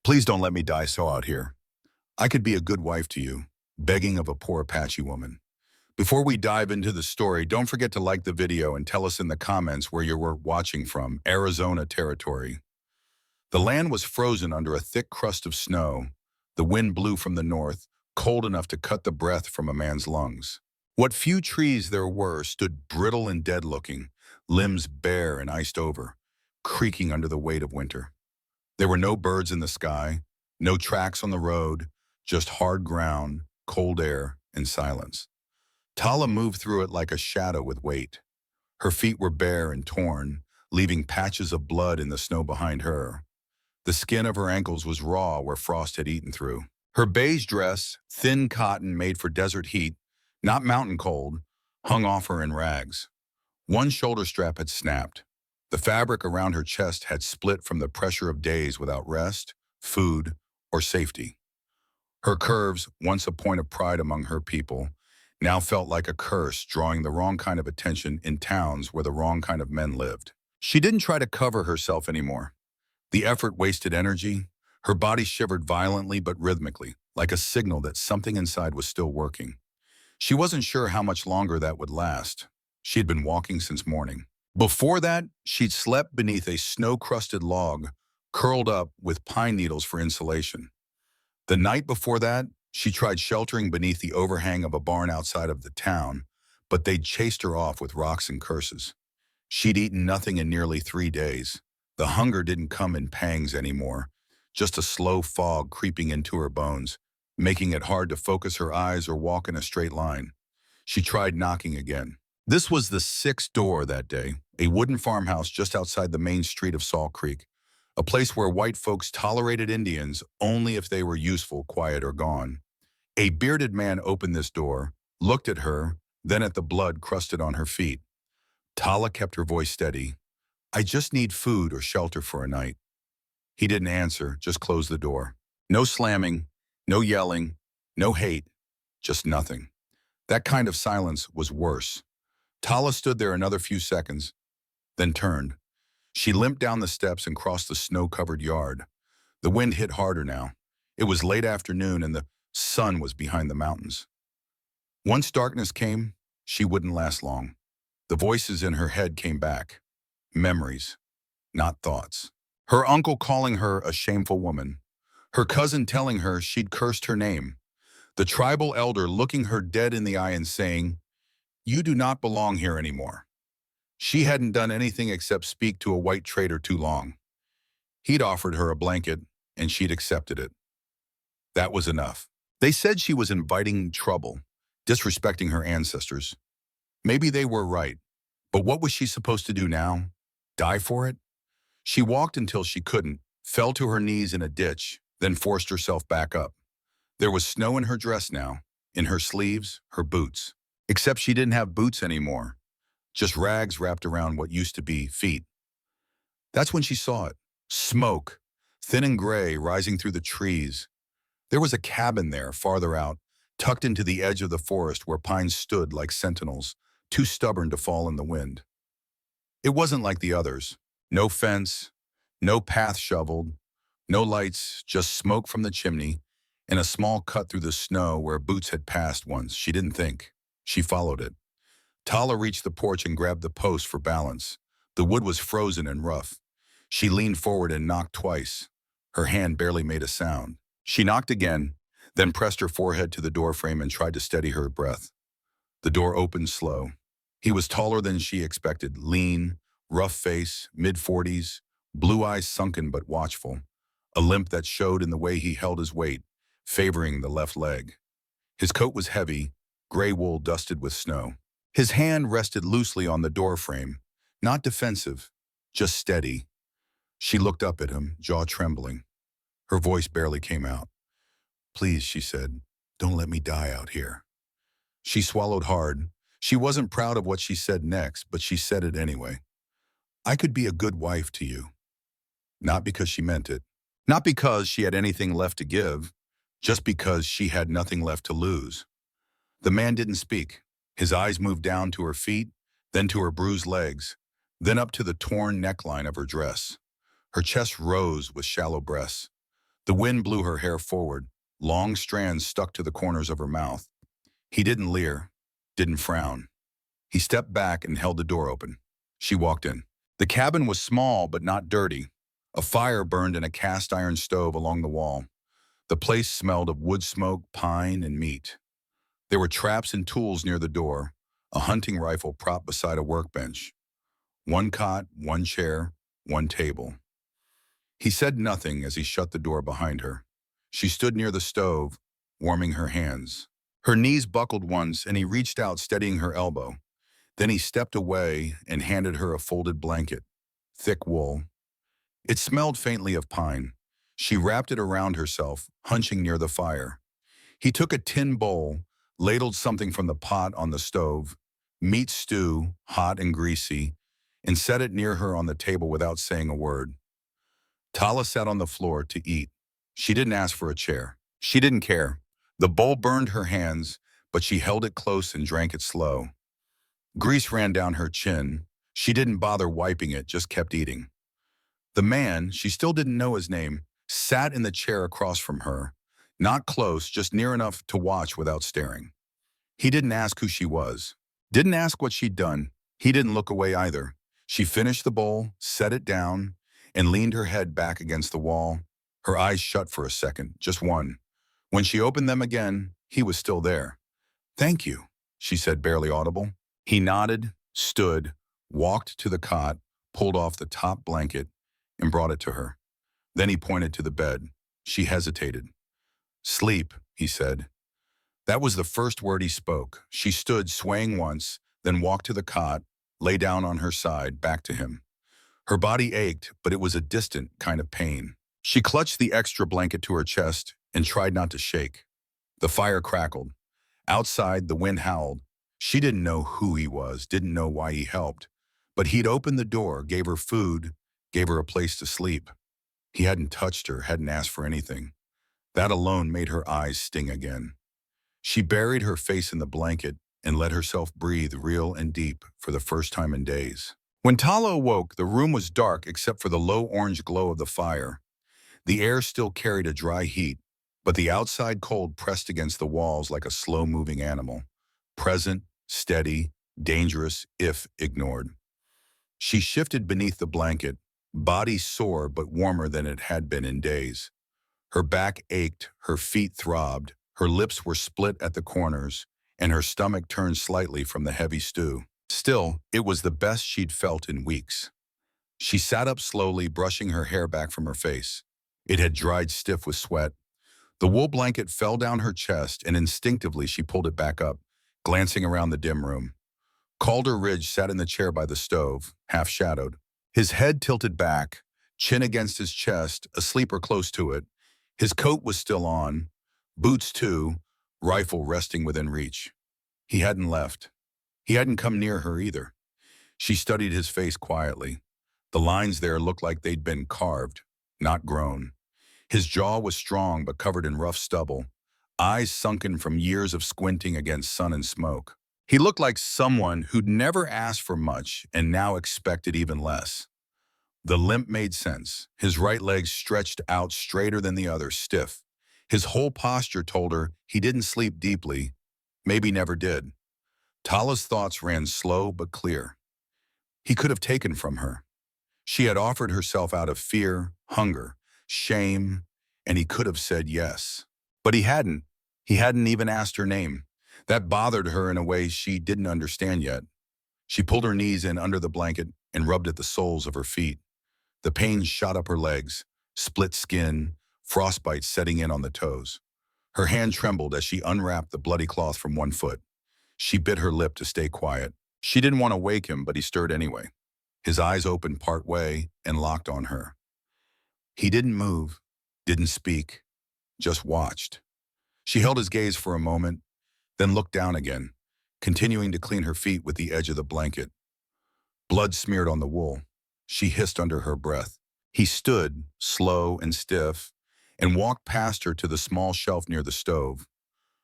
Please don't let me die so out here. I could be a good wife to you, begging of a poor Apache woman. Before we dive into the story, don't forget to like the video and tell us in the comments where you were watching from, Arizona territory. The land was frozen under a thick crust of snow. The wind blew from the north, cold enough to cut the breath from a man's lungs. What few trees there were stood brittle and dead-looking, limbs bare and iced over, creaking under the weight of winter. There were no birds in the sky, no tracks on the road, just hard ground, cold air, and silence. Tala moved through it like a shadow with weight. Her feet were bare and torn, leaving patches of blood in the snow behind her. The skin of her ankles was raw where frost had eaten through. Her beige dress, thin cotton made for desert heat, not mountain cold, hung off her in rags. One shoulder strap had snapped. The fabric around her chest had split from the pressure of days without rest, food, or safety. Her curves, once a point of pride among her people, now felt like a curse, drawing the wrong kind of attention in towns where the wrong kind of men lived. She didn't try to cover herself anymore. The effort wasted energy. Her body shivered violently but rhythmically, like a signal that something inside was still working. She wasn't sure how much longer that would last. She had been walking since morning. Before that, she'd slept beneath a snow-crusted log, curled up with pine needles for insulation. The night before that, she tried sheltering beneath the overhang of a barn outside of the town, but they'd chased her off with rocks and curses. She'd eaten nothing in nearly 3 days. The hunger didn't come in pangs anymore, just a slow fog creeping into her bones, making it hard to focus her eyes or walk in a straight line. She tried knocking again. This was the 6th door that day, a wooden farmhouse just outside the main street of Salt Creek, a place where white folks tolerated Indians only if they were useful, quiet, or gone. A bearded man opened this door, looked at her, then at the blood crusted on her feet. Tala kept her voice steady. "I just need food or shelter for a night." He didn't answer, just closed the door. No slamming, no yelling, no hate, just nothing. That kind of silence was worse. Tala stood there another few seconds, then turned. She limped down the steps and crossed the snow-covered yard. The wind hit harder now. It was late afternoon and the sun was behind the mountains. Once darkness came, she wouldn't last long. The voices in her head came back. Memories, not thoughts. Her uncle calling her a shameful woman. Her cousin telling her she'd cursed her name. The tribal elder looking her dead in the eye and saying, "You do not belong here anymore." She hadn't done anything except speak to a white trader too long. He'd offered her a blanket, and she'd accepted it. That was enough. They said she was inviting trouble, disrespecting her ancestors. Maybe they were right, but what was she supposed to do now? Die for it? She walked until she couldn't, fell to her knees in a ditch, then forced herself back up. There was snow in her dress now, in her sleeves, her boots. Except she didn't have boots anymore, just rags wrapped around what used to be feet. That's when she saw it. Smoke, thin and gray, rising through the trees. There was a cabin there, farther out, tucked into the edge of the forest where pines stood like sentinels, too stubborn to fall in the wind. It wasn't like the others. No fence, no path shoveled, no lights, just smoke from the chimney, and a small cut through the snow where boots had passed once. She didn't think. She followed it. Tala reached the porch and grabbed the post for balance. The wood was frozen and rough. She leaned forward and knocked twice. Her hand barely made a sound. She knocked again, then pressed her forehead to the doorframe and tried to steady her breath. The door opened slow. He was taller than she expected, lean, rough face, mid-40s, blue eyes sunken but watchful, a limp that showed in the way he held his weight, favoring the left leg. His coat was heavy, gray wool dusted with snow. His hand rested loosely on the doorframe, not defensive, just steady. She looked up at him, jaw trembling. Her voice barely came out. "Please," she said, "don't let me die out here." She swallowed hard. She wasn't proud of what she said next, but she said it anyway. "I could be a good wife to you." Not because she meant it. Not because she had anything left to give. Just because she had nothing left to lose. The man didn't speak. His eyes moved down to her feet, then to her bruised legs, then up to the torn neckline of her dress. Her chest rose with shallow breaths. The wind blew her hair forward. Long strands stuck to the corners of her mouth. He didn't leer, didn't frown. He stepped back and held the door open. She walked in. The cabin was small but not dirty. A fire burned in a cast iron stove along the wall. The place smelled of wood smoke, pine, and meat. There were traps and tools near the door, a hunting rifle propped beside a workbench. One cot, one chair, one table. He said nothing as he shut the door behind her. She stood near the stove, warming her hands. Her knees buckled once, and he reached out, steadying her elbow. Then he stepped away and handed her a folded blanket, thick wool. It smelled faintly of pine. She wrapped it around herself, hunching near the fire. He took a tin bowl, ladled something from the pot on the stove, meat stew, hot and greasy, and set it near her on the table without saying a word. Tala sat on the floor to eat. She didn't ask for a chair. She didn't care. The bowl burned her hands, but she held it close and drank it slow. Grease ran down her chin. She didn't bother wiping it, just kept eating. The man, she still didn't know his name, sat in the chair across from her, not close, just near enough to watch without staring. He didn't ask who she was, didn't ask what she'd done. He didn't look away either. She finished the bowl, set it down, and leaned her head back against the wall. Her eyes shut for a second, just one. When she opened them again, he was still there. "Thank you," she said, barely audible. He nodded, stood, walked to the cot, pulled off the top blanket, and brought it to her. Then he pointed to the bed. She hesitated. "Sleep," he said. That was the first word he spoke. She stood, swaying once, then walked to the cot, lay down on her side, back to him. Her body ached, but it was a distant kind of pain. She clutched the extra blanket to her chest and tried not to shake. The fire crackled. Outside, the wind howled. She didn't know who he was, didn't know why he helped. But he'd opened the door, gave her food, gave her a place to sleep. He hadn't touched her, hadn't asked for anything. That alone made her eyes sting again. She buried her face in the blanket and let herself breathe real and deep for the first time in days. When Tala awoke, the room was dark except for the low orange glow of the fire. The air still carried a dry heat, but the outside cold pressed against the walls like a slow-moving animal. Present, steady, dangerous if ignored. She shifted beneath the blanket, body sore but warmer than it had been in days. Her back ached, her feet throbbed, her lips were split at the corners, and her stomach turned slightly from the heavy stew. Still, it was the best she'd felt in weeks. She sat up slowly, brushing her hair back from her face. It had dried stiff with sweat. The wool blanket fell down her chest, and instinctively she pulled it back up, glancing around the dim room. Calder Ridge sat in the chair by the stove, half-shadowed. His head tilted back, chin against his chest, asleep or close to it. His coat was still on, boots too, rifle resting within reach. He hadn't left. He hadn't come near her either. She studied his face quietly. The lines there looked like they'd been carved, not grown. His jaw was strong but covered in rough stubble, eyes sunken from years of squinting against sun and smoke. He looked like someone who'd never asked for much and now expected even less. The limp made sense. His right leg stretched out straighter than the other, stiff. His whole posture told her he didn't sleep deeply, maybe never did. Tala's thoughts ran slow but clear. He could have taken from her. She had offered herself out of fear, hunger, shame, and he could have said yes. But he hadn't. He hadn't even asked her name. That bothered her in a way she didn't understand yet. She pulled her knees in under the blanket and rubbed at the soles of her feet. The pain shot up her legs, split skin, frostbite setting in on the toes. Her hand trembled as she unwrapped the bloody cloth from one foot. She bit her lip to stay quiet. She didn't want to wake him, but he stirred anyway. His eyes opened part way and locked on her. He didn't move, didn't speak, just watched. She held his gaze for a moment, then looked down again, continuing to clean her feet with the edge of the blanket. Blood smeared on the wool. She hissed under her breath. He stood, slow and stiff, and walked past her to the small shelf near the stove.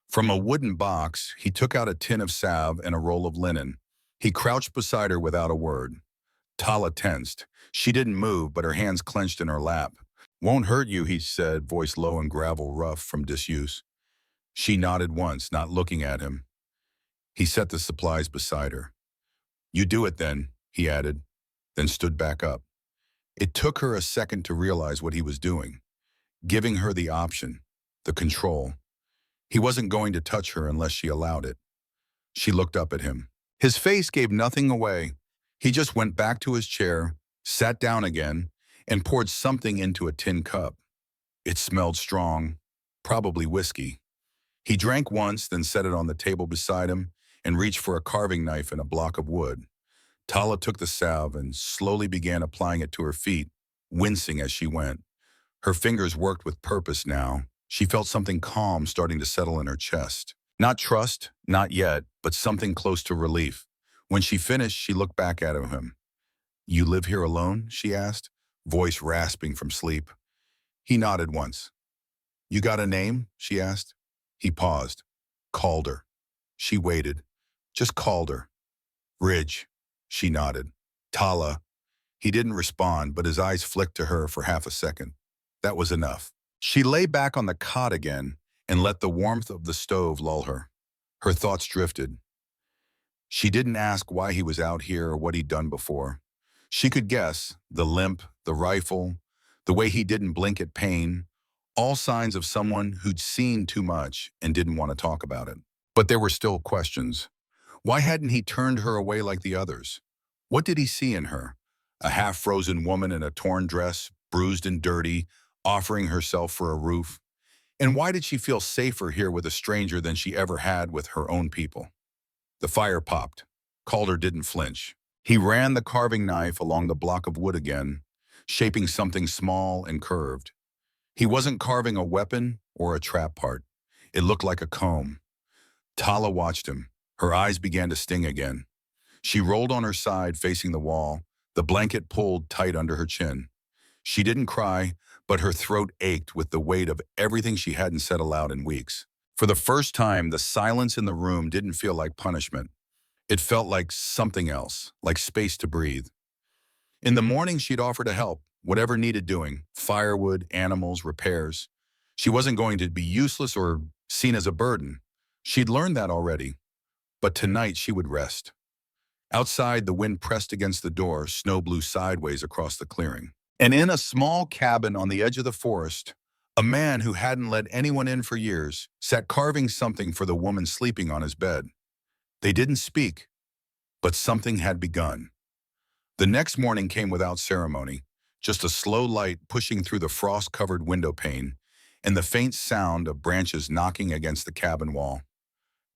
From a wooden box, he took out a tin of salve and a roll of linen. He crouched beside her without a word. Tala tensed. She didn't move, but her hands clenched in her lap. Won't hurt you, he said, voice low and gravel rough from disuse. She nodded once, not looking at him. He set the supplies beside her. You do it then, he added, then stood back up. It took her a second to realize what he was doing, giving her the option, the control. He wasn't going to touch her unless she allowed it. She looked up at him. His face gave nothing away. He just went back to his chair, sat down again, and poured something into a tin cup. It smelled strong, probably whiskey. He drank once, then set it on the table beside him and reached for a carving knife and a block of wood. Tala took the salve and slowly began applying it to her feet, wincing as she went. Her fingers worked with purpose now. She felt something calm starting to settle in her chest. Not trust, not yet, but something close to relief. When she finished, she looked back at him. You live here alone? She asked, voice rasping from sleep. He nodded once. You got a name? She asked. He paused. Called her. She waited. Just called her. Ridge. She nodded. Tala. He didn't respond, but his eyes flicked to her for half a second. That was enough. She lay back on the cot again and let the warmth of the stove lull her. Her thoughts drifted. She didn't ask why he was out here or what he'd done before. She could guess, the limp, the rifle, the way he didn't blink at pain, all signs of someone who'd seen too much and didn't want to talk about it. But there were still questions. Why hadn't he turned her away like the others? What did he see in her? A half-frozen woman in a torn dress, bruised and dirty, offering herself for a roof? And why did she feel safer here with a stranger than she ever had with her own people? The fire popped. Calder didn't flinch. He ran the carving knife along the block of wood again, shaping something small and curved. He wasn't carving a weapon or a trap part. It looked like a comb. Tala watched him. Her eyes began to sting again. She rolled on her side facing the wall, the blanket pulled tight under her chin. She didn't cry, but her throat ached with the weight of everything she hadn't said aloud in weeks. For the first time, the silence in the room didn't feel like punishment. It felt like something else, like space to breathe. In the morning, she'd offer to help, whatever needed doing, firewood, animals, repairs. She wasn't going to be useless or seen as a burden. She'd learned that already. But tonight, she would rest. Outside, the wind pressed against the door, snow blew sideways across the clearing. And in a small cabin on the edge of the forest, a man who hadn't let anyone in for years sat carving something for the woman sleeping on his bed. They didn't speak, but something had begun. The next morning came without ceremony, just a slow light pushing through the frost-covered window pane and the faint sound of branches knocking against the cabin wall.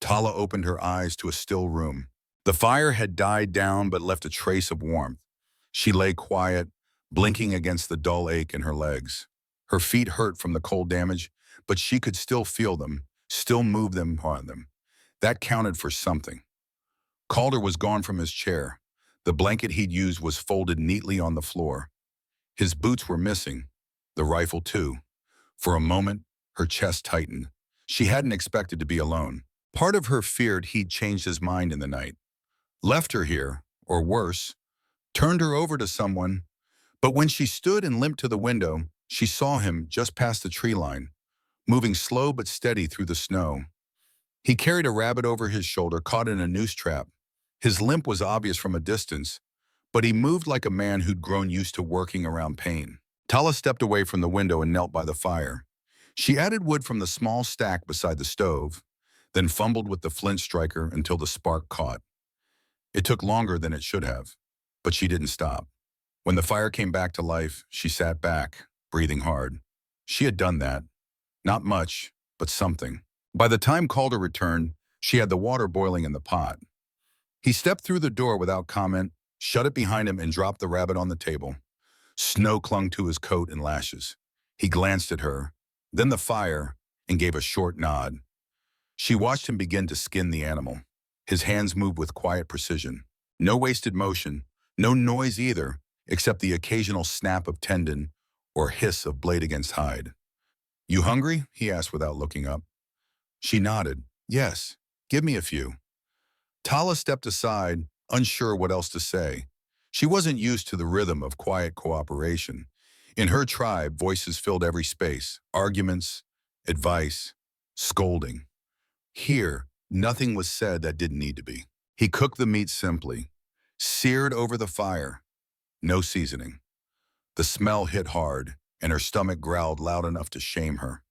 Tala opened her eyes to a still room. The fire had died down but left a trace of warmth. She lay quiet, blinking against the dull ache in her legs. Her feet hurt from the cold damage, but she could still feel them, still move them on them. That counted for something. Calder was gone from his chair. The blanket he'd used was folded neatly on the floor. His boots were missing, the rifle too. For a moment, her chest tightened. She hadn't expected to be alone. Part of her feared he'd changed his mind in the night. Left her here, or worse, turned her over to someone. But when she stood and limped to the window, she saw him just past the tree line, moving slow but steady through the snow. He carried a rabbit over his shoulder, caught in a noose trap. His limp was obvious from a distance, but he moved like a man who'd grown used to working around pain. Tala stepped away from the window and knelt by the fire. She added wood from the small stack beside the stove, then fumbled with the flint striker until the spark caught. It took longer than it should have, but she didn't stop. When the fire came back to life, she sat back, breathing hard. She had done that. Not much, but something. By the time Calder returned, she had the water boiling in the pot. He stepped through the door without comment, shut it behind him, and dropped the rabbit on the table. Snow clung to his coat and lashes. He glanced at her, then the fire, and gave a short nod. She watched him begin to skin the animal. His hands moved with quiet precision. No wasted motion, no noise either, except the occasional snap of tendon or hiss of blade against hide. You hungry? He asked without looking up. She nodded. Yes, give me a few. Tala stepped aside, unsure what else to say. She wasn't used to the rhythm of quiet cooperation. In her tribe, voices filled every space, arguments, advice, scolding. Here, nothing was said that didn't need to be. He cooked the meat simply, seared over the fire, no seasoning. The smell hit hard, and her stomach growled loud enough to shame her.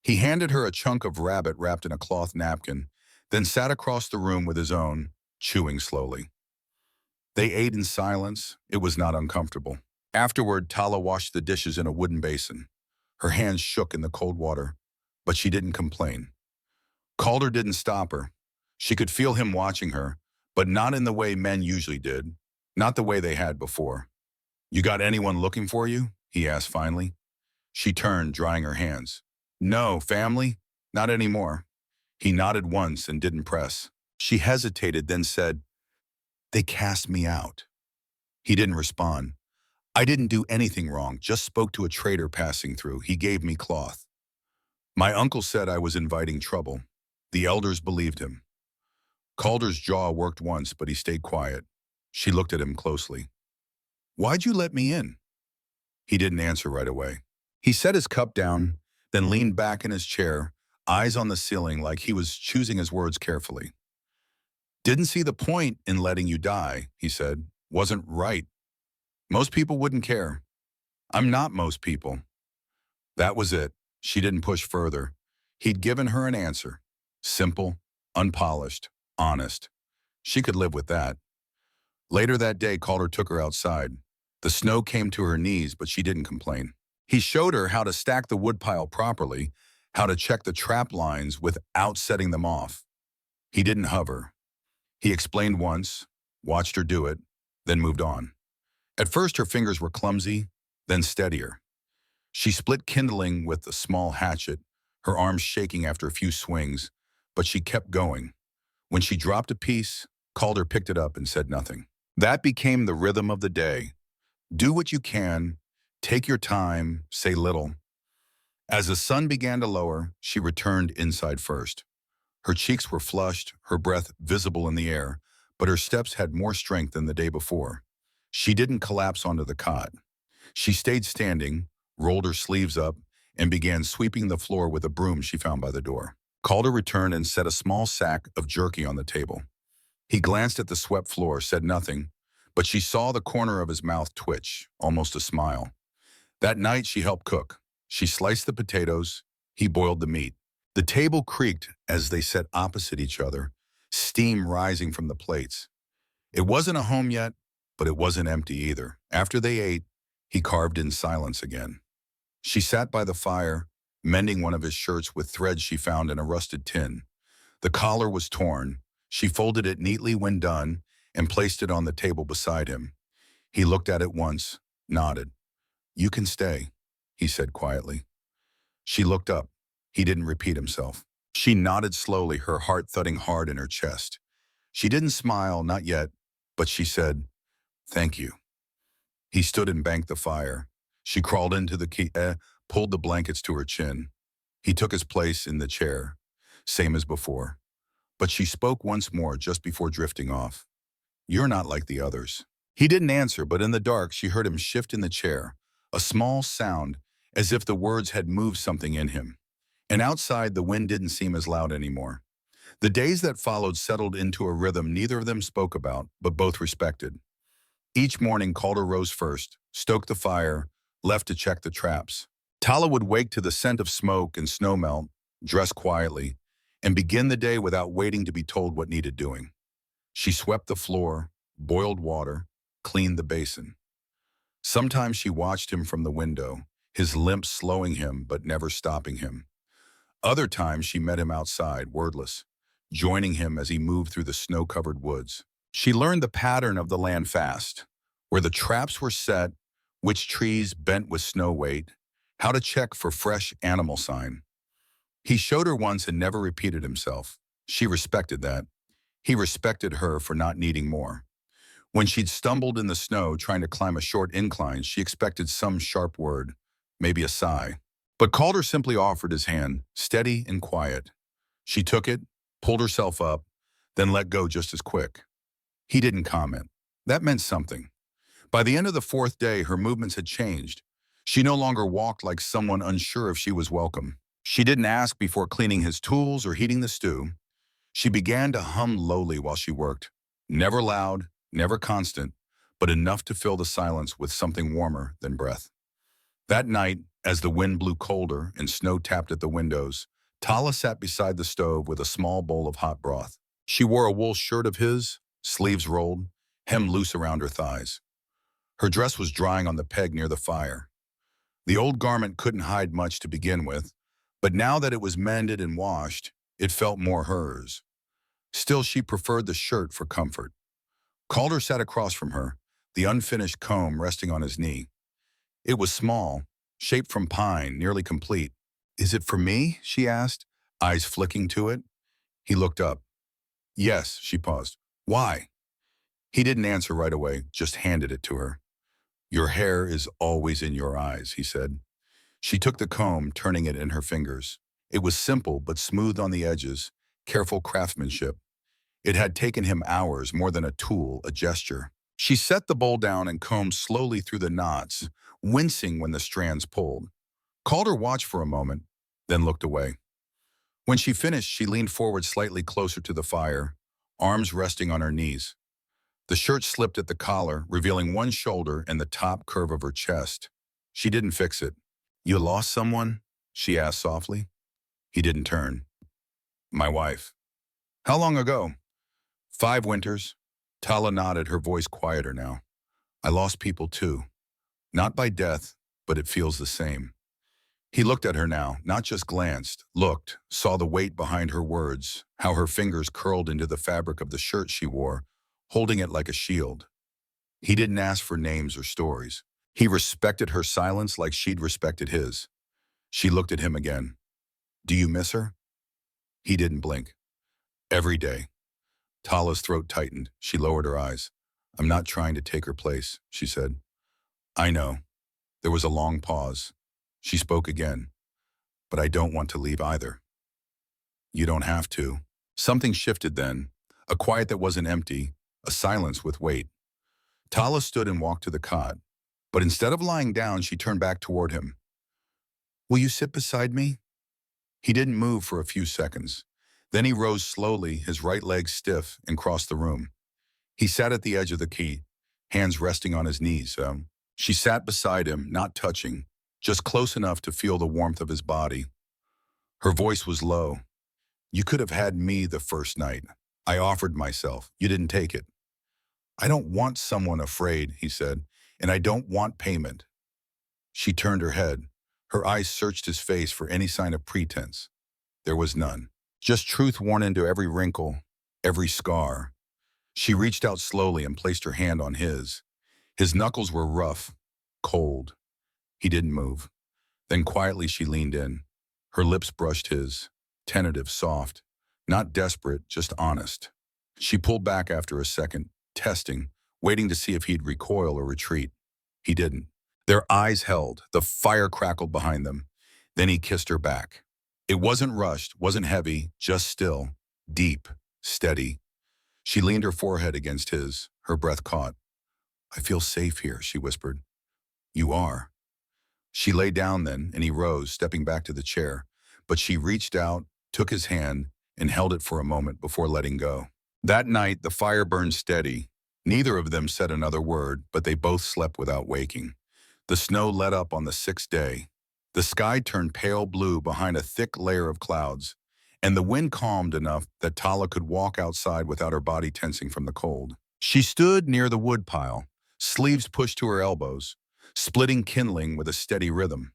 He handed her a chunk of rabbit wrapped in a cloth napkin, then sat across the room with his own, chewing slowly. They ate in silence. It was not uncomfortable. Afterward, Tala washed the dishes in a wooden basin. Her hands shook in the cold water, but she didn't complain. Calder didn't stop her. She could feel him watching her, but not in the way men usually did, not the way they had before. "You got anyone looking for you?" he asked finally. She turned, drying her hands. "No, family? Not anymore." He nodded once and didn't press. She hesitated, then said, "They cast me out." He didn't respond. "I didn't do anything wrong, just spoke to a trader passing through. He gave me cloth. My uncle said I was inviting trouble. The elders believed him." Calder's jaw worked once, but he stayed quiet. She looked at him closely. "Why'd you let me in?" He didn't answer right away. He set his cup down, then leaned back in his chair, eyes on the ceiling like he was choosing his words carefully. "Didn't see the point in letting you die," he said. "Wasn't right. Most people wouldn't care. I'm not most people." That was it. She didn't push further. He'd given her an answer. Simple, unpolished, honest. She could live with that. Later that day, Calder took her outside. The snow came to her knees, but she didn't complain. He showed her how to stack the woodpile properly, how to check the trap lines without setting them off. He didn't hover. He explained once, watched her do it, then moved on. At first, her fingers were clumsy, then steadier. She split kindling with a small hatchet, her arms shaking after a few swings, but she kept going. When she dropped a piece, Calder picked it up and said nothing. That became the rhythm of the day. Do what you can, take your time, say little. As the sun began to lower, she returned inside first. Her cheeks were flushed, her breath visible in the air, but her steps had more strength than the day before. She didn't collapse onto the cot. She stayed standing, rolled her sleeves up, and began sweeping the floor with a broom she found by the door. Calder returned and set a small sack of jerky on the table. He glanced at the swept floor, said nothing, but she saw the corner of his mouth twitch, almost a smile. That night she helped cook. She sliced the potatoes, he boiled the meat. The table creaked as they sat opposite each other, steam rising from the plates. It wasn't a home yet, but it wasn't empty either. After they ate, he carved in silence again. She sat by the fire, mending one of his shirts with threads she found in a rusted tin. The collar was torn. She folded it neatly when done and placed it on the table beside him. He looked at it once, nodded. "You can stay," he said quietly. She looked up. He didn't repeat himself. She nodded slowly, her heart thudding hard in her chest. She didn't smile, not yet, but she said, "Thank you." He stood and banked the fire. She crawled into the pulled the blankets to her chin. He took his place in the chair, same as before. But she spoke once more just before drifting off. "You're not like the others." He didn't answer, but in the dark she heard him shift in the chair, a small sound as if the words had moved something in him. And outside, the wind didn't seem as loud anymore. The days that followed settled into a rhythm neither of them spoke about, but both respected. Each morning, Calder rose first, stoked the fire, left to check the traps. Tala would wake to the scent of smoke and snowmelt, dress quietly, and begin the day without waiting to be told what needed doing. She swept the floor, boiled water, cleaned the basin. Sometimes she watched him from the window, his limp slowing him but never stopping him. Other times she met him outside, wordless, joining him as he moved through the snow-covered woods. She learned the pattern of the land fast, where the traps were set, which trees bent with snow weight, how to check for fresh animal sign. He showed her once and never repeated himself. She respected that. He respected her for not needing more. When she'd stumbled in the snow trying to climb a short incline, she expected some sharp word, maybe a sigh. But Calder simply offered his hand, steady and quiet. She took it, pulled herself up, then let go just as quick. He didn't comment. That meant something. By the end of the fourth day, her movements had changed. She no longer walked like someone unsure if she was welcome. She didn't ask before cleaning his tools or heating the stew. She began to hum lowly while she worked. Never loud, never constant, but enough to fill the silence with something warmer than breath. That night, as the wind blew colder and snow tapped at the windows, Tala sat beside the stove with a small bowl of hot broth. She wore a wool shirt of his, sleeves rolled, hem loose around her thighs. Her dress was drying on the peg near the fire. The old garment couldn't hide much to begin with, but now that it was mended and washed, it felt more hers. Still, she preferred the shirt for comfort. Calder sat across from her, the unfinished comb resting on his knee. It was small, shaped from pine, nearly complete. "Is it for me?" she asked, eyes flicking to it. He looked up. "Yes," she paused. "Why?" He didn't answer right away, just handed it to her. "Your hair is always in your eyes," he said. She took the comb, turning it in her fingers. It was simple but smooth on the edges, careful craftsmanship. It had taken him hours, more than a tool, a gesture. She set the bowl down and combed slowly through the knots, wincing when the strands pulled. Calder watched for a moment, then looked away. When she finished, she leaned forward slightly closer to the fire, arms resting on her knees. The shirt slipped at the collar, revealing one shoulder and the top curve of her chest. She didn't fix it. "You lost someone?" she asked softly. He didn't turn. "My wife." "How long ago?" "5 winters." Tala nodded, her voice quieter now. "I lost people too. Not by death, but it feels the same." He looked at her now, not just glanced, looked, saw the weight behind her words, how her fingers curled into the fabric of the shirt she wore, holding it like a shield. He didn't ask for names or stories. He respected her silence like she'd respected his. She looked at him again. "Do you miss her?" He didn't blink. "Every day." Tala's throat tightened. She lowered her eyes. "I'm not trying to take her place," she said. "I know." There was a long pause. She spoke again. "But I don't want to leave either." "You don't have to." Something shifted then, a quiet that wasn't empty, a silence with weight. Tala stood and walked to the cot, but instead of lying down, she turned back toward him. "Will you sit beside me?" He didn't move for a few seconds. Then he rose slowly, his right leg stiff, and crossed the room. He sat at the edge of the key, hands resting on his knees. She sat beside him, not touching, just close enough to feel the warmth of his body. Her voice was low. "You could have had me the first night. I offered myself. You didn't take it." "I don't want someone afraid," he said, "and I don't want payment." She turned her head. Her eyes searched his face for any sign of pretense. There was none. Just truth worn into every wrinkle, every scar. She reached out slowly and placed her hand on his. His knuckles were rough, cold. He didn't move. Then quietly she leaned in. Her lips brushed his, tentative, soft, not desperate, just honest. She pulled back after a second, testing, waiting to see if he'd recoil or retreat. He didn't. Their eyes held, the fire crackled behind them. Then he kissed her back. It wasn't rushed, wasn't heavy, just still, deep, steady. She leaned her forehead against his, her breath caught. "I feel safe here," she whispered. "You are." She lay down then, and he rose, stepping back to the chair. But she reached out, took his hand, and held it for a moment before letting go. That night, the fire burned steady. Neither of them said another word, but they both slept without waking. The snow let up on the 6th day. The sky turned pale blue behind a thick layer of clouds, and the wind calmed enough that Tala could walk outside without her body tensing from the cold. She stood near the woodpile, sleeves pushed to her elbows, splitting kindling with a steady rhythm.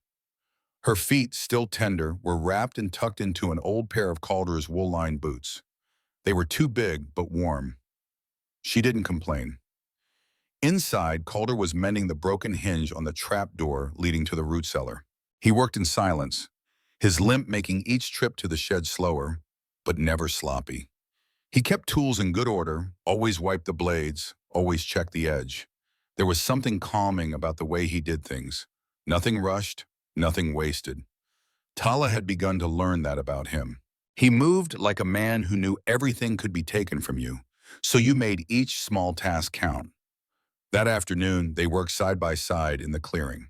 Her feet, still tender, were wrapped and tucked into an old pair of Calder's wool-lined boots. They were too big, but warm. She didn't complain. Inside, Calder was mending the broken hinge on the trap door leading to the root cellar. He worked in silence, his limp making each trip to the shed slower, but never sloppy. He kept tools in good order, always wiped the blades, always checked the edge. There was something calming about the way he did things. Nothing rushed, nothing wasted. Tala had begun to learn that about him. He moved like a man who knew everything could be taken from you, so you made each small task count. That afternoon, they worked side by side in the clearing.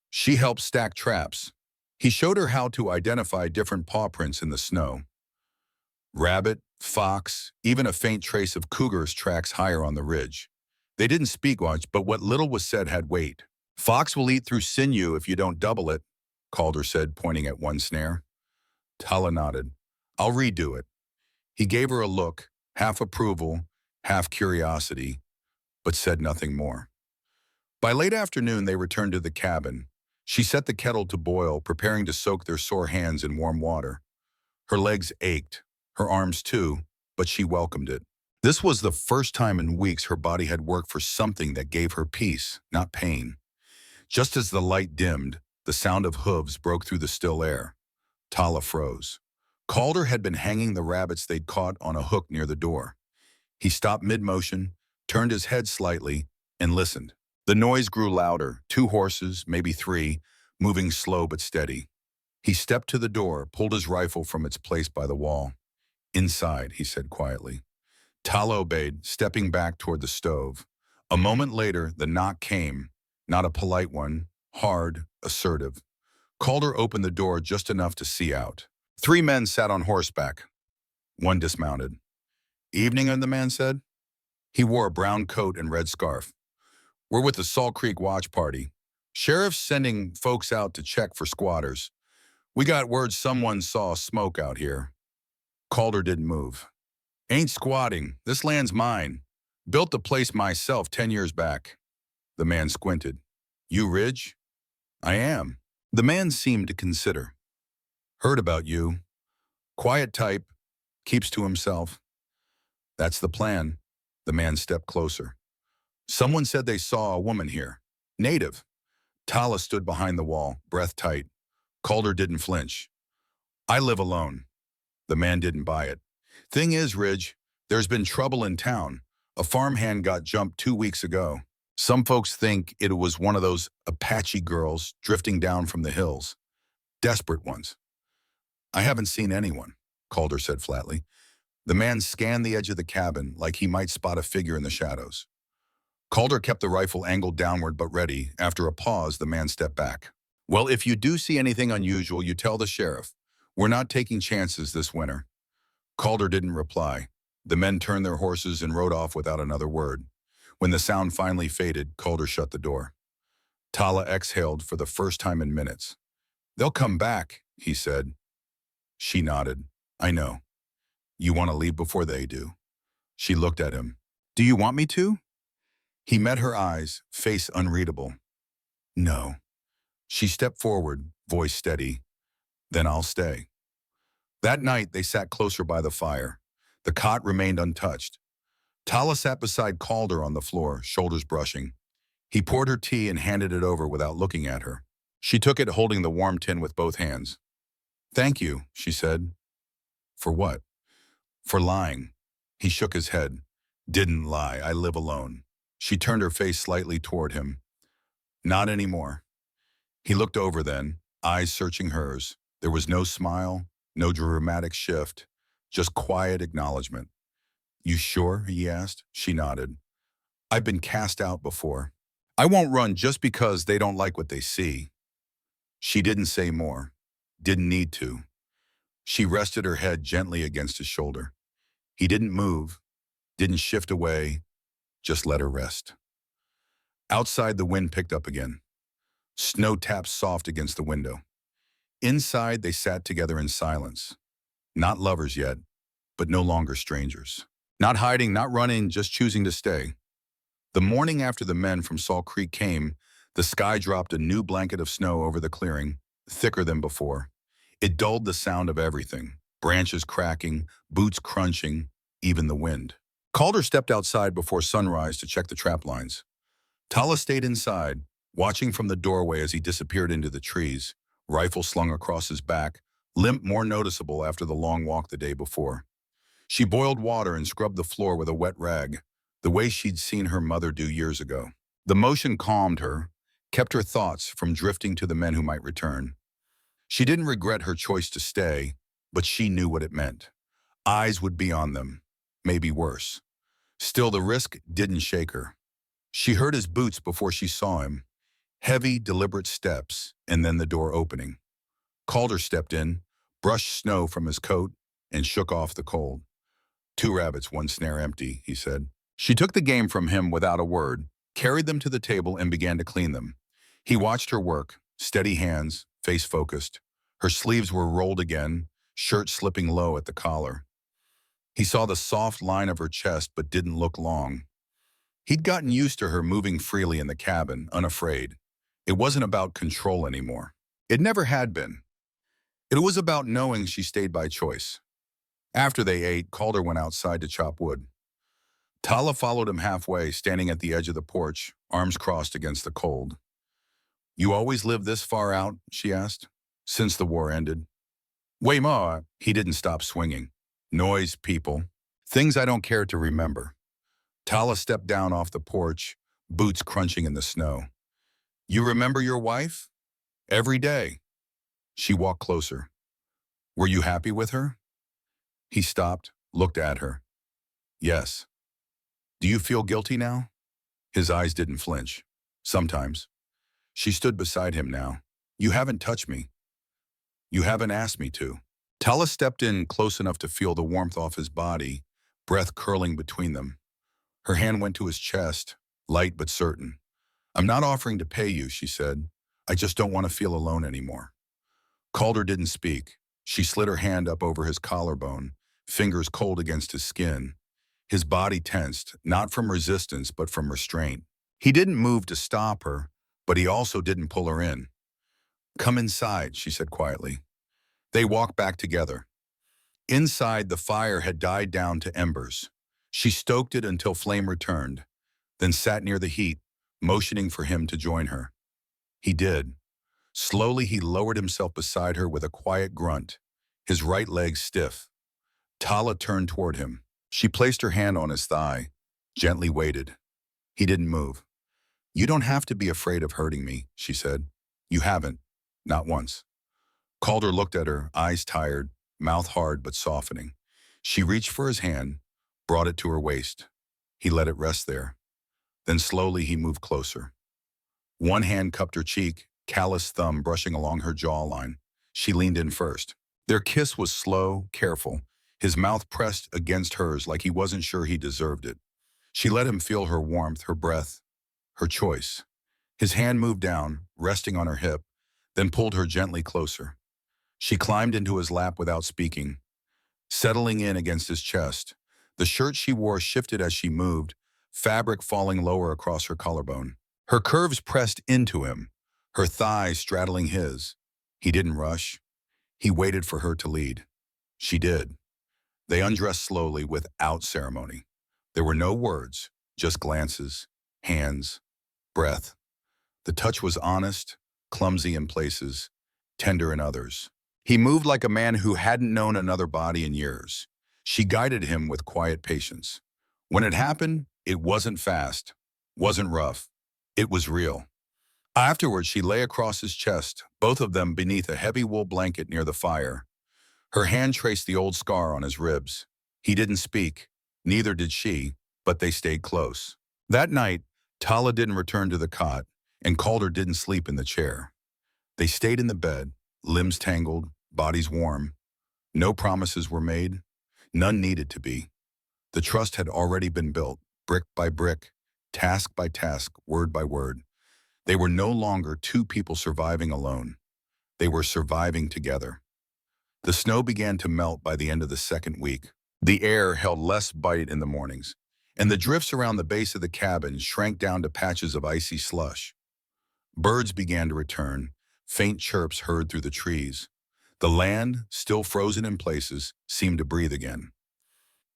She helped stack traps. He showed her how to identify different paw prints in the snow. Rabbit, fox, even a faint trace of cougar's tracks higher on the ridge. They didn't speak much, but what little was said had weight. Fox will eat through sinew if you don't double it, Calder said, pointing at one snare. Tala nodded. I'll redo it. He gave her a look, half approval, half curiosity, but said nothing more. By late afternoon, they returned to the cabin. She set the kettle to boil, preparing to soak their sore hands in warm water. Her legs ached, her arms too, but she welcomed it. This was the first time in weeks her body had worked for something that gave her peace, not pain. Just as the light dimmed, the sound of hooves broke through the still air. Tala froze. Calder had been hanging the rabbits they'd caught on a hook near the door. He stopped mid-motion, turned his head slightly, and listened. The noise grew louder, 2 horses, maybe 3, moving slow but steady. He stepped to the door, pulled his rifle from its place by the wall. Inside, he said quietly. Tala obeyed, stepping back toward the stove. A moment later, the knock came, not a polite one, hard, assertive. Calder opened the door just enough to see out. 3 men sat on horseback. One dismounted. Evening, the man said. He wore a brown coat and red scarf. We're with the Salt Creek Watch Party. Sheriff's sending folks out to check for squatters. We got word someone saw smoke out here. Calder didn't move. Ain't squatting. This land's mine. Built the place myself 10 years back. The man squinted. You Ridge? I am. The man seemed to consider. Heard about you. Quiet type. Keeps to himself. That's the plan. The man stepped closer. Someone said they saw a woman here. Native. Tala stood behind the wall, breath tight. Calder didn't flinch. I live alone. The man didn't buy it. Thing is, Ridge, there's been trouble in town. A farmhand got jumped 2 weeks ago. Some folks think it was one of those Apache girls drifting down from the hills. Desperate ones. I haven't seen anyone, Calder said flatly. The man scanned the edge of the cabin like he might spot a figure in the shadows. Calder kept the rifle angled downward but ready. After a pause, the man stepped back. Well, if you do see anything unusual, you tell the sheriff. We're not taking chances this winter. Calder didn't reply. The men turned their horses and rode off without another word. When the sound finally faded, Calder shut the door. Tala exhaled for the first time in minutes. They'll come back, he said. She nodded. I know. You want to leave before they do. She looked at him. Do you want me to? He met her eyes, face unreadable. No. She stepped forward, voice steady. Then I'll stay. That night, they sat closer by the fire. The cot remained untouched. Tala sat beside Calder on the floor, shoulders brushing. He poured her tea and handed it over without looking at her. She took it, holding the warm tin with both hands. Thank you, she said. For what? For lying. He shook his head. Didn't lie. I live alone. She turned her face slightly toward him. Not anymore. He looked over then, eyes searching hers. There was no smile, no dramatic shift, just quiet acknowledgement. You sure? He asked. She nodded. I've been cast out before. I won't run just because they don't like what they see. She didn't say more. Didn't need to. She rested her head gently against his shoulder. He didn't move, didn't shift away, just let her rest. Outside, the wind picked up again. Snow tapped soft against the window. Inside, they sat together in silence. Not lovers yet, but no longer strangers. Not hiding, not running, just choosing to stay. The morning after the men from Salt Creek came, the sky dropped a new blanket of snow over the clearing, thicker than before. It dulled the sound of everything, branches cracking, boots crunching, even the wind. Calder stepped outside before sunrise to check the trap lines. Tala stayed inside, watching from the doorway as he disappeared into the trees, rifle slung across his back, limp more noticeable after the long walk the day before. She boiled water and scrubbed the floor with a wet rag, the way she'd seen her mother do years ago. The motion calmed her, kept her thoughts from drifting to the men who might return. She didn't regret her choice to stay, but she knew what it meant. Eyes would be on them, maybe worse. Still, the risk didn't shake her. She heard his boots before she saw him. Heavy, deliberate steps, and then the door opening. Calder stepped in, brushed snow from his coat, and shook off the cold. "Two rabbits, one snare empty," he said. She took the game from him without a word, carried them to the table, and began to clean them. He watched her work, steady hands, face focused. Her sleeves were rolled again, shirt slipping low at the collar. He saw the soft line of her chest but didn't look long. He'd gotten used to her moving freely in the cabin, unafraid. It wasn't about control anymore. It never had been. It was about knowing she stayed by choice. After they ate, Calder went outside to chop wood. Tala followed him halfway, standing at the edge of the porch, arms crossed against the cold. "You always lived this far out?" she asked. "Since the war ended?" "Way more." He didn't stop swinging. "Noise, people. Things I don't care to remember." Tala stepped down off the porch, boots crunching in the snow. "You remember your wife?" "Every day." She walked closer. "Were you happy with her?" He stopped, looked at her. "Yes." "Do you feel guilty now?" His eyes didn't flinch. "Sometimes." She stood beside him now. "You haven't touched me. You haven't asked me to." Tala stepped in close enough to feel the warmth off his body, breath curling between them. Her hand went to his chest, light but certain. "I'm not offering to pay you," she said. "I just don't want to feel alone anymore." Calder didn't speak. She slid her hand up over his collarbone, fingers cold against his skin. His body tensed, not from resistance but from restraint. He didn't move to stop her, but he also didn't pull her in. "Come inside," she said quietly. They walked back together. Inside, the fire had died down to embers. She stoked it until flame returned, then sat near the heat, motioning for him to join her. He did. Slowly, he lowered himself beside her with a quiet grunt, his right leg stiff. Tala turned toward him. She placed her hand on his thigh, gently waited. He didn't move. "You don't have to be afraid of hurting me," she said. "You haven't. Not once." Calder looked at her, eyes tired, mouth hard but softening. She reached for his hand, brought it to her waist. He let it rest there. Then slowly he moved closer. One hand cupped her cheek, callous thumb brushing along her jawline. She leaned in first. Their kiss was slow, careful, his mouth pressed against hers like he wasn't sure he deserved it. She let him feel her warmth, her breath, her choice. His hand moved down, resting on her hip, then pulled her gently closer. She climbed into his lap without speaking, settling in against his chest. The shirt she wore shifted as she moved, fabric falling lower across her collarbone. Her curves pressed into him, her thighs straddling his. He didn't rush. He waited for her to lead. She did. They undressed slowly, without ceremony. There were no words, just glances, hands, breath. The touch was honest, clumsy in places, tender in others. He moved like a man who hadn't known another body in years. She guided him with quiet patience. When it happened, it wasn't fast, wasn't rough. It was real. Afterwards, she lay across his chest, both of them beneath a heavy wool blanket near the fire. Her hand traced the old scar on his ribs. He didn't speak, neither did she, but they stayed close. That night, Tala didn't return to the cot, and Calder didn't sleep in the chair. They stayed in the bed, limbs tangled, bodies warm. No promises were made. None needed to be. The trust had already been built, brick by brick, task by task, word by word. They were no longer two people surviving alone. They were surviving together. The snow began to melt by the end of the second week. The air held less bite in the mornings, and the drifts around the base of the cabin shrank down to patches of icy slush. Birds began to return, faint chirps heard through the trees. The land, still frozen in places, seemed to breathe again.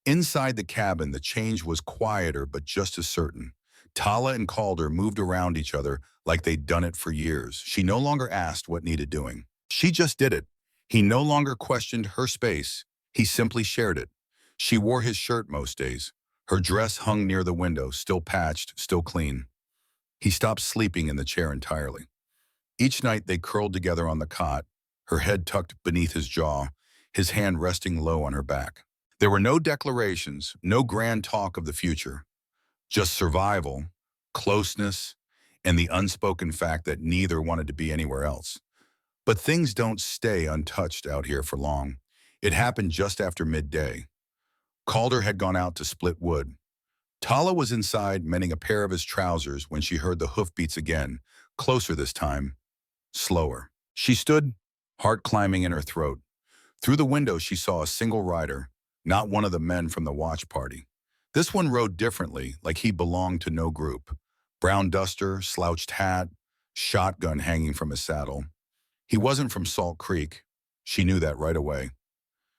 Inside the cabin, the change was quieter but just as certain. Tala and Calder moved around each other like they'd done it for years. She no longer asked what needed doing. She just did it. He no longer questioned her space. He simply shared it. She wore his shirt most days. Her dress hung near the window, still patched, still clean. He stopped sleeping in the chair entirely. Each night they curled together on the cot, her head tucked beneath his jaw, his hand resting low on her back. There were no declarations, no grand talk of the future. Just survival, closeness, and the unspoken fact that neither wanted to be anywhere else. But things don't stay untouched out here for long. It happened just after midday. Calder had gone out to split wood. Tala was inside mending a pair of his trousers when she heard the hoofbeats again, closer this time, slower. She stood, heart climbing in her throat. Through the window she saw a single rider, not one of the men from the watch party. This one rode differently, like he belonged to no group. Brown duster, slouched hat, shotgun hanging from his saddle. He wasn't from Salt Creek. She knew that right away.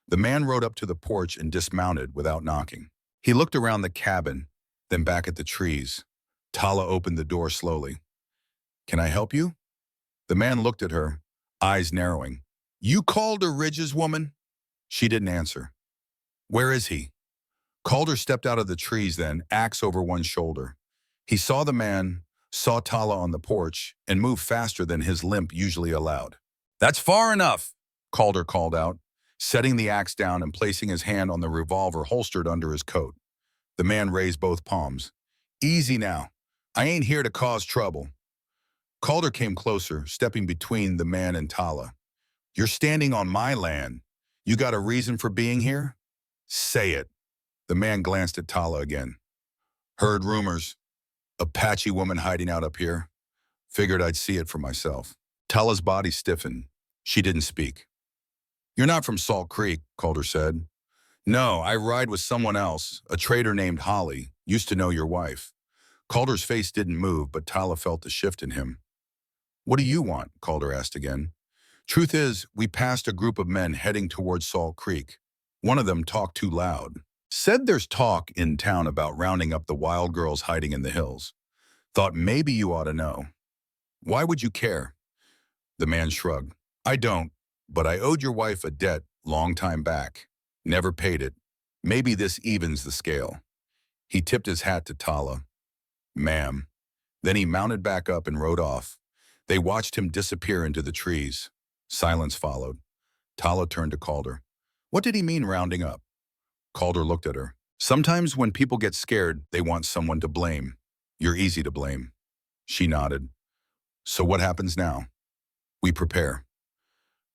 The man rode up to the porch and dismounted without knocking. He looked around the cabin, then back at the trees. Tala opened the door slowly. "Can I help you?" The man looked at her, eyes narrowing. "You Calder Ridge's woman?" She didn't answer. "Where is he?" Calder stepped out of the trees then, axe over one shoulder. He saw the man, saw Tala on the porch, and moved faster than his limp usually allowed. "That's far enough," Calder called out, setting the axe down and placing his hand on the revolver holstered under his coat. The man raised both palms. "Easy now. I ain't here to cause trouble." Calder came closer, stepping between the man and Tala. "You're standing on my land. You got a reason for being here? Say it." The man glanced at Tala again. "Heard rumors. Apache woman hiding out up here. Figured I'd see it for myself." Tala's body stiffened. She didn't speak. "You're not from Salt Creek," Calder said. "No, I ride with someone else, a trader named Holly. Used to know your wife." Calder's face didn't move, but Tala felt the shift in him. "What do you want?" Calder asked again. "Truth is, we passed a group of men heading towards Salt Creek. One of them talked too loud. Said there's talk in town about rounding up the wild girls hiding in the hills. Thought maybe you ought to know." "Why would you care?" The man shrugged. "I don't, but I owed your wife a debt long time back. Never paid it. Maybe this evens the scale." He tipped his hat to Tala. "Ma'am." Then he mounted back up and rode off. They watched him disappear into the trees. Silence followed. Tala turned to Calder. "What did he mean rounding up?" Calder looked at her. "Sometimes when people get scared, they want someone to blame. You're easy to blame." She nodded. "So what happens now?" "We prepare."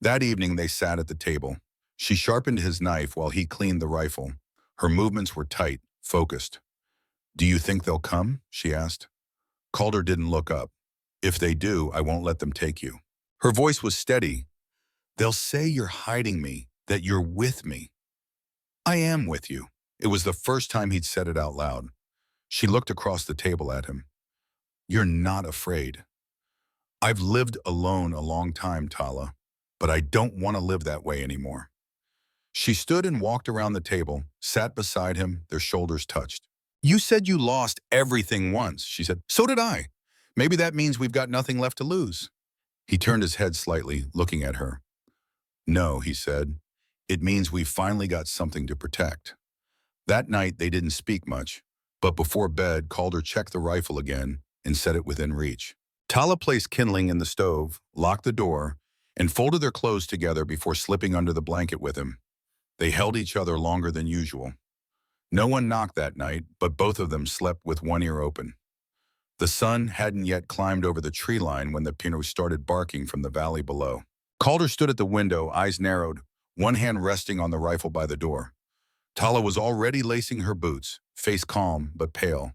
That evening they sat at the table. She sharpened his knife while he cleaned the rifle. Her movements were tight, focused. "Do you think they'll come?" she asked. Calder didn't look up. "If they do, I won't let them take you." Her voice was steady. "They'll say you're hiding me, that you're with me." "I am with you." It was the first time he'd said it out loud. She looked across the table at him. "You're not afraid." "I've lived alone a long time, Tala, but I don't want to live that way anymore." She stood and walked around the table, sat beside him, their shoulders touched. "You said you lost everything once," she said. "So did I. Maybe that means we've got nothing left to lose." He turned his head slightly, looking at her. "No," he said. "It means we've finally got something to protect." That night they didn't speak much, but before bed Calder checked the rifle again and set it within reach. Tala placed kindling in the stove, locked the door, and folded their clothes together before slipping under the blanket with him. They held each other longer than usual. No one knocked that night, but both of them slept with one ear open. The sun hadn't yet climbed over the tree line when the pino started barking from the valley below. Calder stood at the window, eyes narrowed, one hand resting on the rifle by the door. Tala was already lacing her boots, face calm but pale.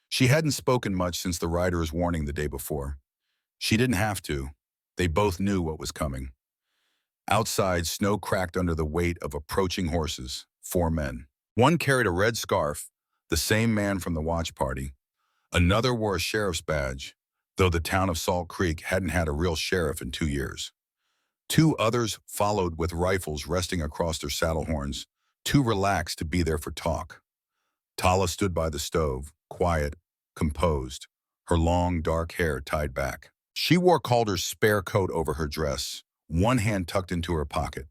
She hadn't spoken much since the rider's warning the day before. She didn't have to. They both knew what was coming. Outside, snow cracked under the weight of approaching horses, 4 men. One carried a red scarf, the same man from the watch party. Another wore a sheriff's badge, though the town of Salt Creek hadn't had a real sheriff in 2 years. 2 others followed with rifles resting across their saddle horns, too relaxed to be there for talk. Tala stood by the stove, quiet, composed, her long, dark hair tied back. She wore Calder's spare coat over her dress, one hand tucked into her pocket.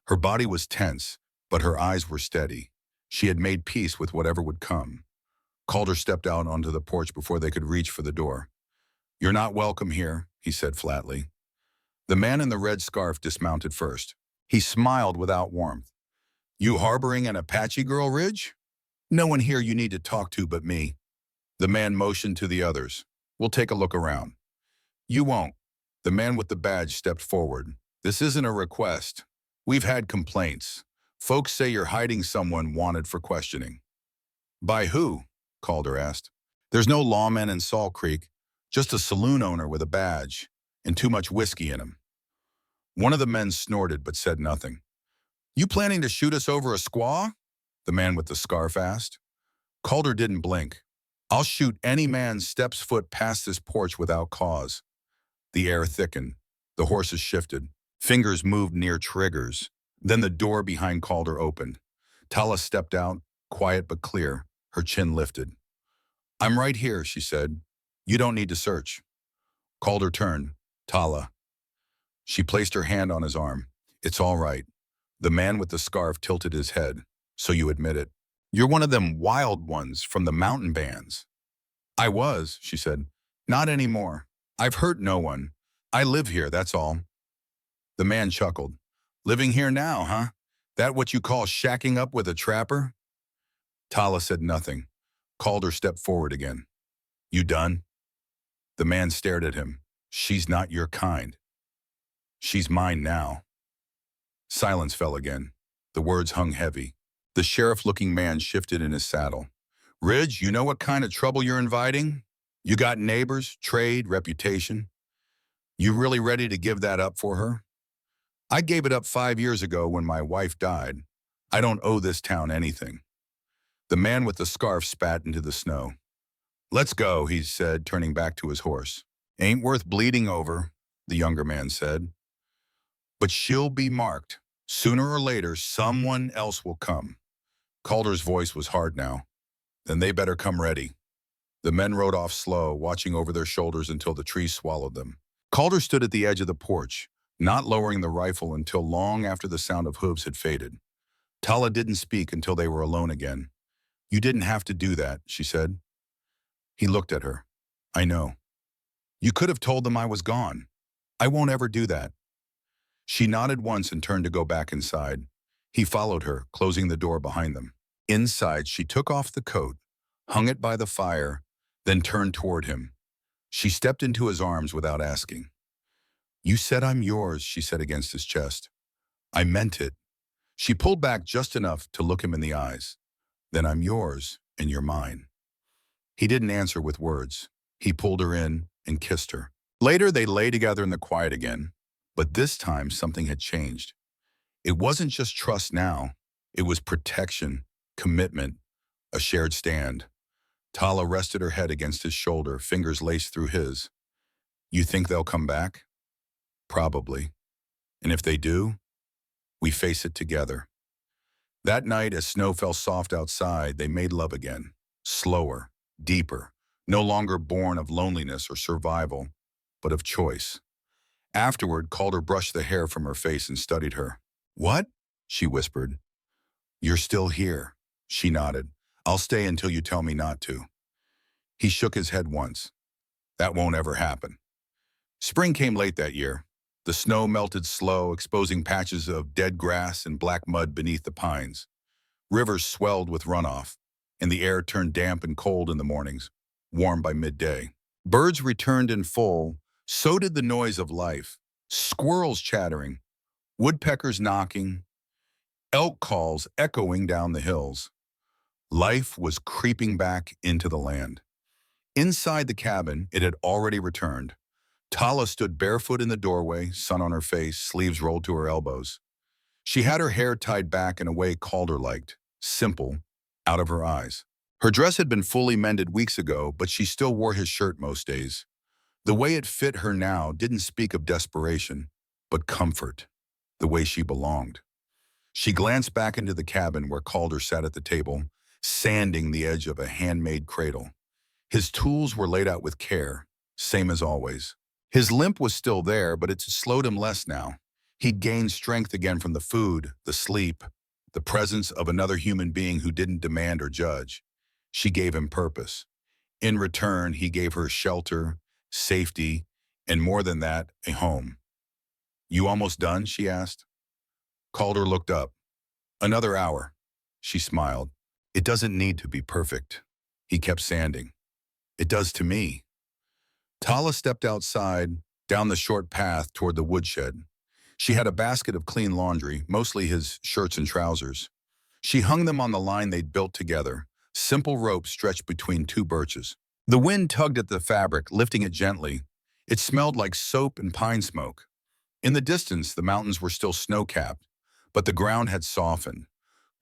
Her body was tense, but her eyes were steady. She had made peace with whatever would come. Calder stepped out onto the porch before they could reach for the door. "You're not welcome here," he said flatly. The man in the red scarf dismounted first. He smiled without warmth. "You harboring an Apache girl, Ridge? No one here you need to talk to but me." The man motioned to the others. We'll take a look around. You won't. The man with the badge stepped forward. This isn't a request. We've had complaints. Folks say you're hiding someone wanted for questioning. By who? Calder asked. There's no lawman in Salt Creek, just a saloon owner with a badge and too much whiskey in him. One of the men snorted but said nothing. You planning to shoot us over a squaw? The man with the scarf asked. Calder didn't blink. I'll shoot any man steps foot past this porch without cause. The air thickened. The horses shifted. Fingers moved near triggers. Then the door behind Calder opened. Tala stepped out, quiet but clear, her chin lifted. I'm right here, she said. You don't need to search. Calder turned. Tala. She placed her hand on his arm. It's all right. The man with the scarf tilted his head. So you admit it. You're one of them wild ones from the mountain bands. I was, she said. Not anymore. I've hurt no one. I live here, that's all. The man chuckled. Living here now, huh? That what you call shacking up with a trapper? Tala said nothing. Calder stepped forward again. You done? The man stared at him. She's not your kind. She's mine now. Silence fell again. The words hung heavy. The sheriff-looking man shifted in his saddle. Ridge, you know what kind of trouble you're inviting? You got neighbors, trade, reputation. You really ready to give that up for her? I gave it up 5 years ago when my wife died. I don't owe this town anything. The man with the scarf spat into the snow. Let's go, he said, turning back to his horse. Ain't worth bleeding over, the younger man said. But she'll be marked. Sooner or later, someone else will come. Calder's voice was hard now. Then they better come ready. The men rode off slow, watching over their shoulders until the trees swallowed them. Calder stood at the edge of the porch, not lowering the rifle until long after the sound of hooves had faded. Tala didn't speak until they were alone again. You didn't have to do that, she said. He looked at her. I know. You could have told them I was gone. I won't ever do that. She nodded once and turned to go back inside. He followed her, closing the door behind them. Inside, she took off the coat, hung it by the fire, then turned toward him. She stepped into his arms without asking. You said I'm yours, she said against his chest. I meant it. She pulled back just enough to look him in the eyes. Then I'm yours and you're mine. He didn't answer with words. He pulled her in and kissed her. Later, they lay together in the quiet again, but this time something had changed. It wasn't just trust now. It was protection, commitment, a shared stand. Tala rested her head against his shoulder, fingers laced through his. You think they'll come back? Probably. And if they do, we face it together. That night, as snow fell soft outside, they made love again. Slower, deeper, no longer born of loneliness or survival, but of choice. Afterward, Calder brushed the hair from her face and studied her. What? She whispered. You're still here. She nodded. I'll stay until you tell me not to. He shook his head once. That won't ever happen. Spring came late that year. The snow melted slow, exposing patches of dead grass and black mud beneath the pines. Rivers swelled with runoff, and the air turned damp and cold in the mornings, warm by midday. Birds returned in full, so did the noise of life. Squirrels chattering, woodpeckers knocking, elk calls echoing down the hills. Life was creeping back into the land. Inside the cabin, it had already returned. Tala stood barefoot in the doorway, sun on her face, sleeves rolled to her elbows. She had her hair tied back in a way Calder liked, simple, out of her eyes. Her dress had been fully mended weeks ago, but she still wore his shirt most days. The way it fit her now didn't speak of desperation, but comfort, the way she belonged. She glanced back into the cabin where Calder sat at the table, sanding the edge of a handmade cradle. His tools were laid out with care, same as always. His limp was still there, but it slowed him less now. He'd gained strength again from the food, the sleep, the presence of another human being who didn't demand or judge. She gave him purpose. In return, he gave her shelter, safety, and more than that, a home. You almost done? She asked. Calder looked up. Another hour. She smiled. It doesn't need to be perfect. He kept sanding. It does to me. Tala stepped outside, down the short path toward the woodshed. She had a basket of clean laundry, mostly his shirts and trousers. She hung them on the line they'd built together, simple ropes stretched between two birches. The wind tugged at the fabric, lifting it gently. It smelled like soap and pine smoke. In the distance, the mountains were still snow-capped, but the ground had softened.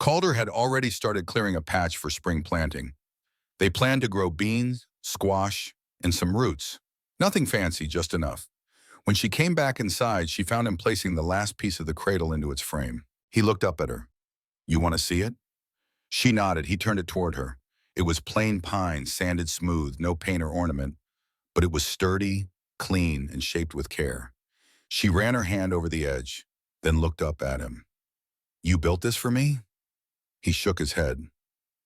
Calder had already started clearing a patch for spring planting. They planned to grow beans, squash, and some roots. Nothing fancy, just enough. When she came back inside, she found him placing the last piece of the cradle into its frame. He looked up at her. "You want to see it?" She nodded. He turned it toward her. It was plain pine, sanded smooth, no paint or ornament, but it was sturdy, clean, and shaped with care. She ran her hand over the edge, then looked up at him. "You built this for me?" He shook his head.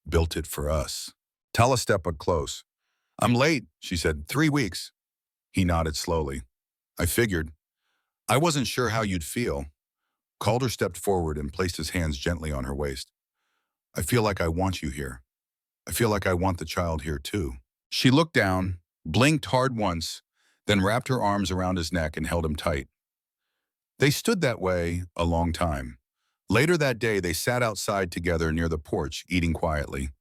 "Built it for us." Tala stepped up close. "I'm late," she said. "3 weeks." He nodded slowly. "I figured. I wasn't sure how you'd feel." Calder stepped forward and placed his hands gently on her waist. "I feel like I want you here. I feel like I want the child here too." She looked down, blinked hard once, then wrapped her arms around his neck and held him tight. They stood that way a long time. Later that day, they sat outside together near the porch, eating quietly.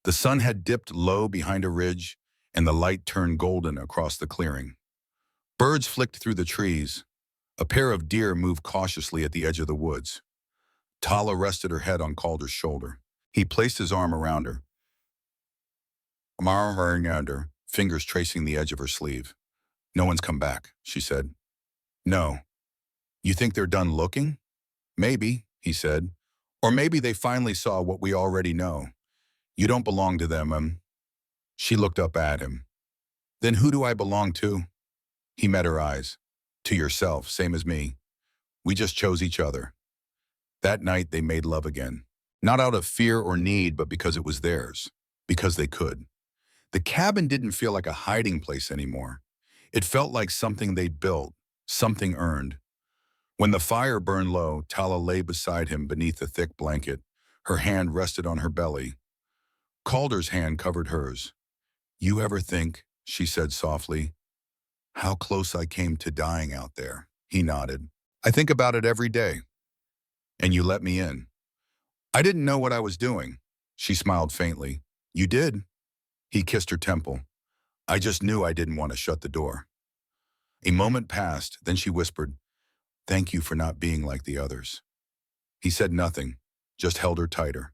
The sun had dipped low behind a ridge, and the light turned golden across the clearing. Birds flicked through the trees. A pair of deer moved cautiously at the edge of the woods. Tala rested her head on Calder's shoulder. He placed his arm around her. Fingers tracing the edge of her sleeve. "No one's come back," she said. "No. You think they're done looking?" "Maybe," he said. "Or maybe they finally saw what we already know. You don't belong to them, She looked up at him. "Then who do I belong to?" He met her eyes. "To yourself, same as me. We just chose each other." That night they made love again. Not out of fear or need, but because it was theirs. Because they could. The cabin didn't feel like a hiding place anymore. It felt like something they'd built, something earned. When the fire burned low, Tala lay beside him beneath a thick blanket. Her hand rested on her belly. Calder's hand covered hers. "You ever think," she said softly, "how close I came to dying out there?" He nodded. "I think about it every day. And you let me in." "I didn't know what I was doing." She smiled faintly. "You did." He kissed her temple. "I just knew I didn't want to shut the door." A moment passed, then she whispered, "Thank you for not being like the others." He said nothing, just held her tighter.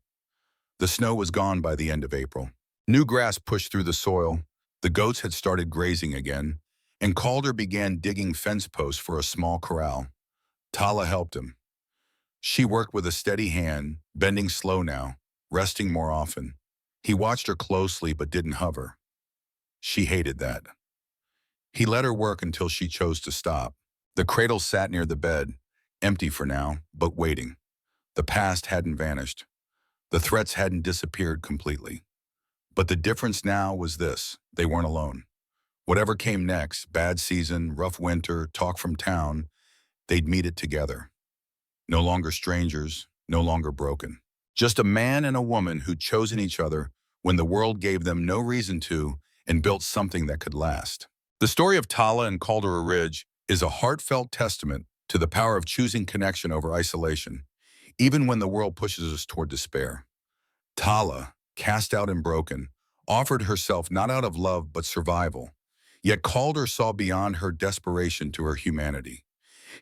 The snow was gone by the end of April. New grass pushed through the soil, the goats had started grazing again, and Calder began digging fence posts for a small corral. Tala helped him. She worked with a steady hand, bending slow now, resting more often. He watched her closely but didn't hover. She hated that. He let her work until she chose to stop. The cradle sat near the bed, empty for now, but waiting. The past hadn't vanished. The threats hadn't disappeared completely. But the difference now was this: they weren't alone. Whatever came next, bad season, rough winter, talk from town, they'd meet it together. No longer strangers, no longer broken. Just a man and a woman who'd chosen each other when the world gave them no reason to, and built something that could last. The story of Tala and Calder Ridge is a heartfelt testament to the power of choosing connection over isolation, even when the world pushes us toward despair. Tala, cast out and broken, offered herself not out of love but survival. Yet Calder saw beyond her desperation to her humanity.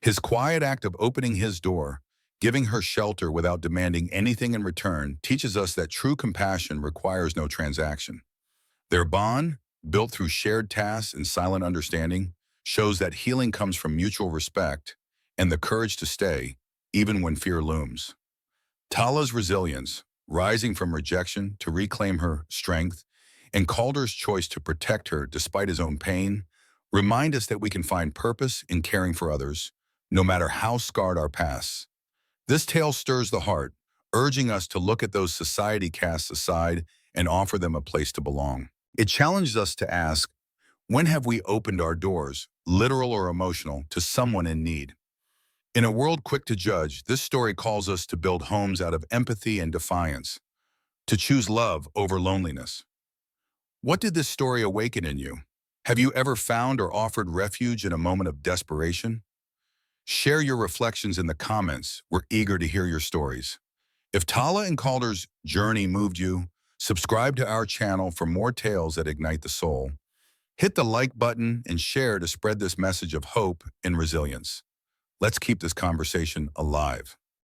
His quiet act of opening his door, giving her shelter without demanding anything in return, teaches us that true compassion requires no transaction. Their bond, built through shared tasks and silent understanding, shows that healing comes from mutual respect and the courage to stay, even when fear looms. Tala's resilience, rising from rejection to reclaim her strength, and Calder's choice to protect her despite his own pain, remind us that we can find purpose in caring for others, no matter how scarred our pasts. This tale stirs the heart, urging us to look at those society casts aside and offer them a place to belong. It challenges us to ask, when have we opened our doors, literal or emotional, to someone in need? In a world quick to judge, this story calls us to build homes out of empathy and defiance, to choose love over loneliness. What did this story awaken in you? Have you ever found or offered refuge in a moment of desperation? Share your reflections in the comments. We're eager to hear your stories. If Tala and Calder's journey moved you, subscribe to our channel for more tales that ignite the soul. Hit the like button and share to spread this message of hope and resilience. Let's keep this conversation alive.